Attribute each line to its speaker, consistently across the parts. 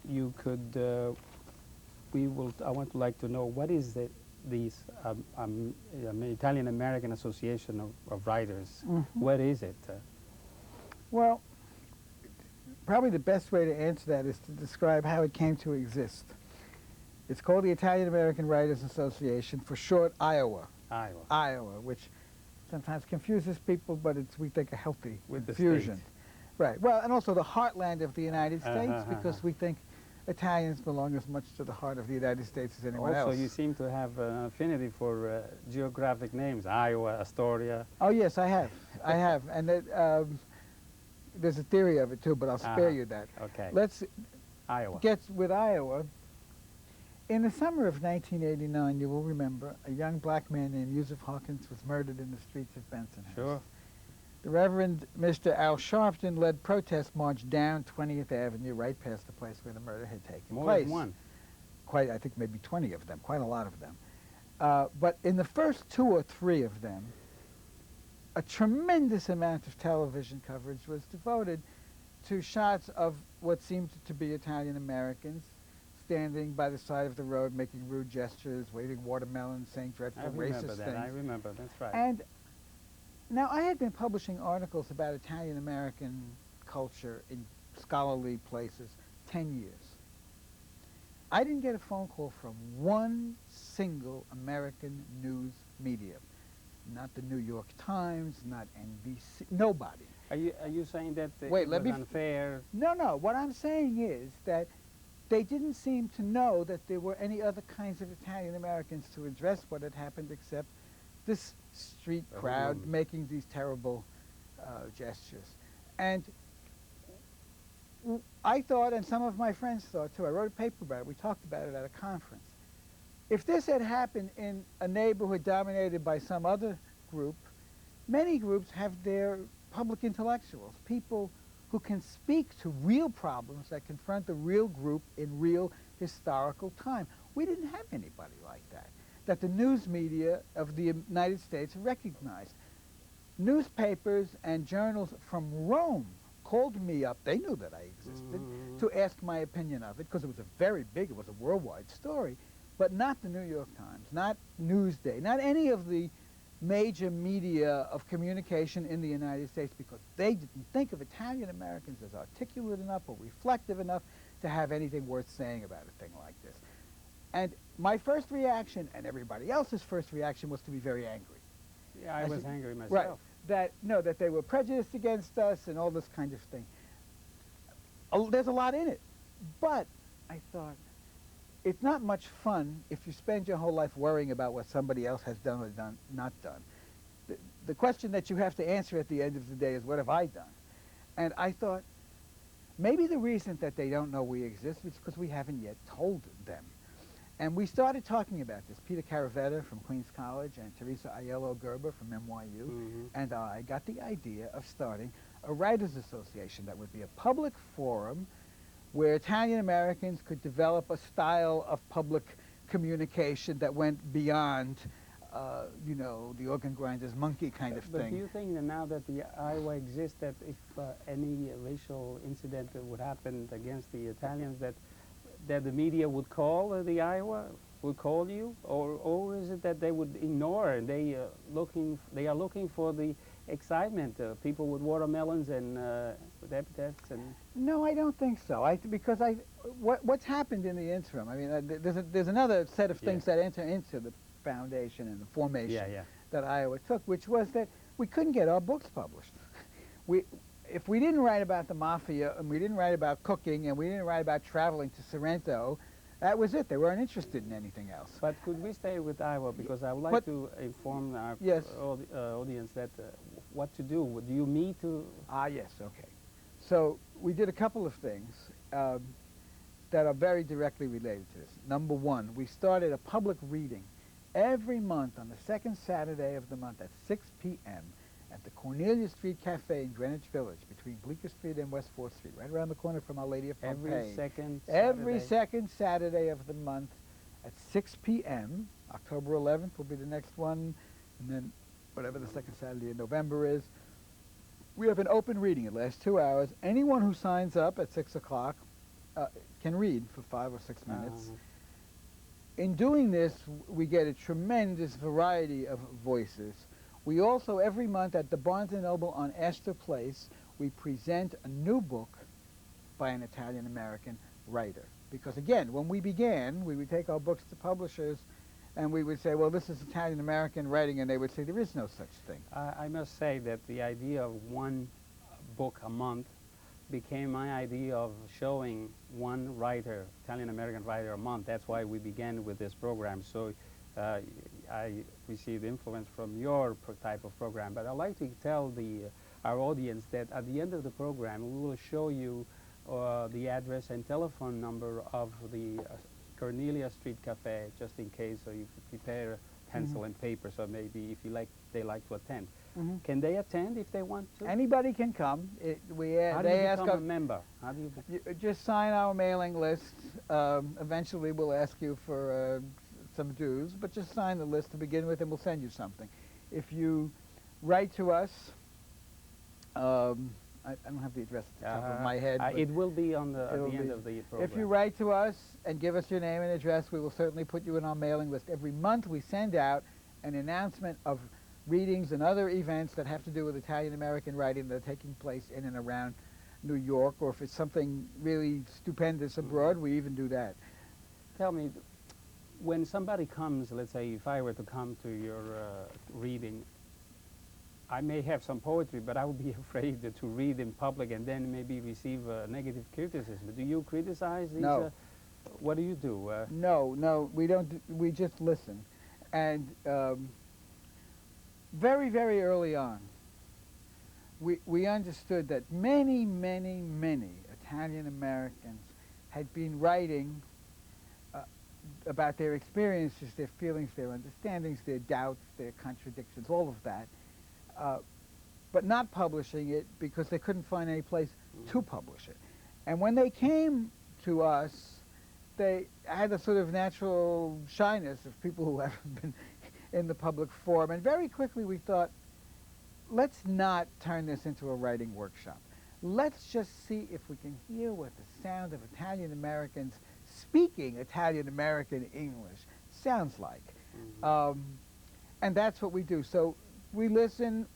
Speaker 1: you could, I want to like to know what is these Italian American Association of Writers. What is it?
Speaker 2: Well, probably the best way to answer that is to describe how it came to exist. It's called the Italian American Writers Association, for short Iowa. Iowa, which sometimes confuses people, but it's, we think, a healthy confusion. Right. Well, and also the heartland of the United States, because we think Italians belong as much to the heart of the United States as anyone else.
Speaker 1: Also, you seem to have an affinity for geographic names, Iowa, Astoria.
Speaker 2: Oh, yes, I have. I have. And there's a theory of it, too, but I'll spare you that.
Speaker 1: Okay.
Speaker 2: Let's
Speaker 1: Iowa.
Speaker 2: get with Iowa. In the summer of 1989, you will remember, a young black man named Yusuf Hawkins was murdered in the streets of Bensonhurst.
Speaker 1: Sure.
Speaker 2: The Reverend Mr. Al Sharpton led protest march down 20th Avenue, right past the place where the murder had taken place.
Speaker 1: More than one.
Speaker 2: Quite, I think maybe 20 of them, quite a lot of them. But in the first 2 or 3 of them, a tremendous amount of television coverage was devoted to shots of what seemed to be Italian Americans standing by the side of the road, making rude gestures, waving watermelons, saying dreadful racist things.
Speaker 1: I remember, that's right.
Speaker 2: And now, I had been publishing articles about Italian American culture in scholarly places 10 years. I didn't get a phone call from one single American news media. Not the New York Times, not NBC, nobody.
Speaker 1: Are you saying that it
Speaker 2: Wait,
Speaker 1: was unfair?
Speaker 2: No. What I'm saying is that they didn't seem to know that there were any other kinds of Italian Americans to address what had happened except this street crowd making these terrible gestures. And I thought, and some of my friends thought too, I wrote a paper about it, we talked about it at a conference. If this had happened in a neighborhood dominated by some other group, many groups have their public intellectuals, people who can speak to real problems that confront the real group in real historical time. We didn't have anybody like that the news media of the United States recognized. Newspapers and journals from Rome called me up, they knew that I existed, to ask my opinion of it, because it was it was a worldwide story, but not the New York Times, not Newsday, not any of the major media of communication in the United States, because they didn't think of Italian Americans as articulate enough or reflective enough to have anything worth saying about a thing like this. And my first reaction, and everybody else's first reaction, was to be very angry.
Speaker 1: Yeah, I was angry myself.
Speaker 2: Right, that they were prejudiced against us and all this kind of thing. There's a lot in it. But I thought, it's not much fun if you spend your whole life worrying about what somebody else has done or not done. The question that you have to answer at the end of the day is, what have I done? And I thought, maybe the reason that they don't know we exist is because we haven't yet told them. And we started talking about this. Peter Caravetta from Queens College and Teresa Aiello-Gerber from NYU and I got the idea of starting a writers' association that would be a public forum where Italian Americans could develop a style of public communication that went beyond, you know, the organ grinder's monkey kind of thing.
Speaker 1: But do you think that now that the Iowa exists, that if any racial incident would happen against the Italians, that the media would call the Iowa, would call you, or is it that they would ignore and they are looking for the excitement, people with watermelons and with epithets and?
Speaker 2: No, I don't think so. Because what's happened in the interim? I mean, there's another set of things that enter into the foundation and the formation that Iowa took, which was that we couldn't get our books published. If we didn't write about the mafia, and we didn't write about cooking, and we didn't write about traveling to Sorrento, that was it. They weren't interested in anything else.
Speaker 1: But could we stay with Iowa? Because I would like to inform our audience that what to do. Do you meet to?
Speaker 2: Yes, okay. So we did a couple of things that are very directly related to this. Number one, we started a public reading every month on the second Saturday of the month at 6 p.m. at the Cornelia Street Cafe in Greenwich Village, between Bleecker Street and West 4th Street, right around the corner from Our Lady of Pompeii. Every second Saturday of the month at 6 p.m. October 11th will be the next one, and then whatever the second Saturday in November is. We have an open reading. It lasts 2 hours. Anyone who signs up at 6 o'clock can read for 5 or 6 minutes.
Speaker 1: Uh-huh.
Speaker 2: In doing this, we get a tremendous variety of voices. We also, every month at the Barnes & Noble on Astor Place, we present a new book by an Italian-American writer. Because again, when we began, we would take our books to publishers and we would say, well, this is Italian-American writing, and they would say, there is no such thing.
Speaker 1: I must say that the idea of one book a month became my idea of showing one writer, Italian-American writer a month. That's why we began with this program. So I received influence from your type of program. But I'd like to tell our audience that at the end of the program, we will show you the address and telephone number of the Cornelia Street Cafe, just in case, so you could prepare a pencil and paper, so maybe if they like to attend. Can they attend if they want to?
Speaker 2: Anybody can come.
Speaker 1: How do you become a member? How do you
Speaker 2: just sign our mailing list. Eventually we'll ask you for some dues, but just sign the list to begin with and we'll send you something. If you write to us, I don't have the address at the top of my head.
Speaker 1: It will be on at the end of the program.
Speaker 2: If you write to us and give us your name and address, we will certainly put you in our mailing list. Every month we send out an announcement of readings and other events that have to do with Italian-American writing that are taking place in and around New York, or if it's something really stupendous abroad, we even do that.
Speaker 1: Tell me, when somebody comes, let's say if I were to come to your reading, I may have some poetry, but I would be afraid to read in public and then maybe receive negative criticism. Do you criticize these?
Speaker 2: No.
Speaker 1: What do you do?
Speaker 2: No, we don't. We just listen. And very, very early on, we understood that many Italian Americans had been writing about their experiences, their feelings, their understandings, their doubts, their contradictions, all of that, but not publishing it because they couldn't find any place to publish it. And when they came to us, they had a sort of natural shyness of people who haven't been in the public forum. And very quickly we thought, let's not turn this into a writing workshop. Let's just see if we can hear what the sound of Italian Americans speaking Italian American English sounds like. And that's what we do. So we listen,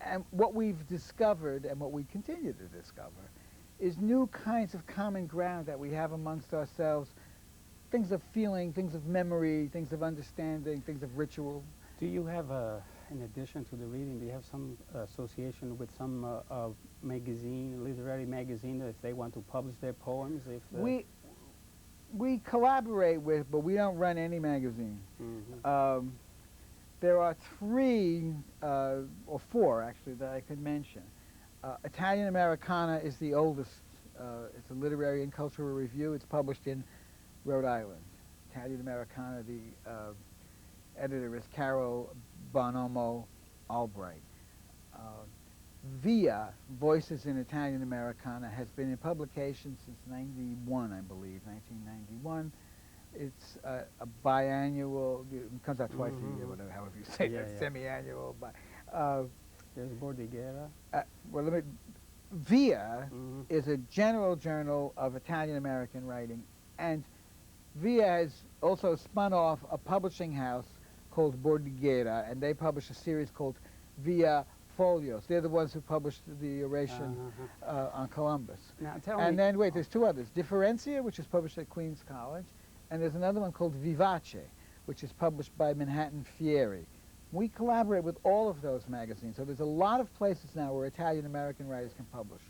Speaker 2: and what we've discovered and what we continue to discover is new kinds of common ground that we have amongst ourselves, things of feeling, things of memory, things of understanding, things of ritual.
Speaker 1: Do you have, in addition to the reading, do you have some association with some magazine, literary magazine, if they want to publish their poems?
Speaker 2: We collaborate with, but we don't run any magazine. There are 3 or 4 actually that I could mention. Italian Americana is the oldest. It's a literary and cultural review. It's published in Rhode Island. Italian Americana, the editor is Carol Bonomo Albright. Via, Voices in Italian Americana, has been in publication since 91, I believe, 1991. It's a biannual, it comes out twice a year, whatever, however you say that, semi-annual.
Speaker 1: There's Bordighera.
Speaker 2: Well, Via is a general journal of Italian-American writing, and Via has also spun off a publishing house called Bordighera, and they publish a series called Via Folios. They're the ones who published the oration on Columbus.
Speaker 1: Now tell
Speaker 2: and
Speaker 1: me,
Speaker 2: then, wait, there's 2 others. Differencia, which is published at Queens College, and there's another one called Vivace, which is published by Manhattan Fieri. We collaborate with all of those magazines, so there's a lot of places now where Italian-American writers can publish.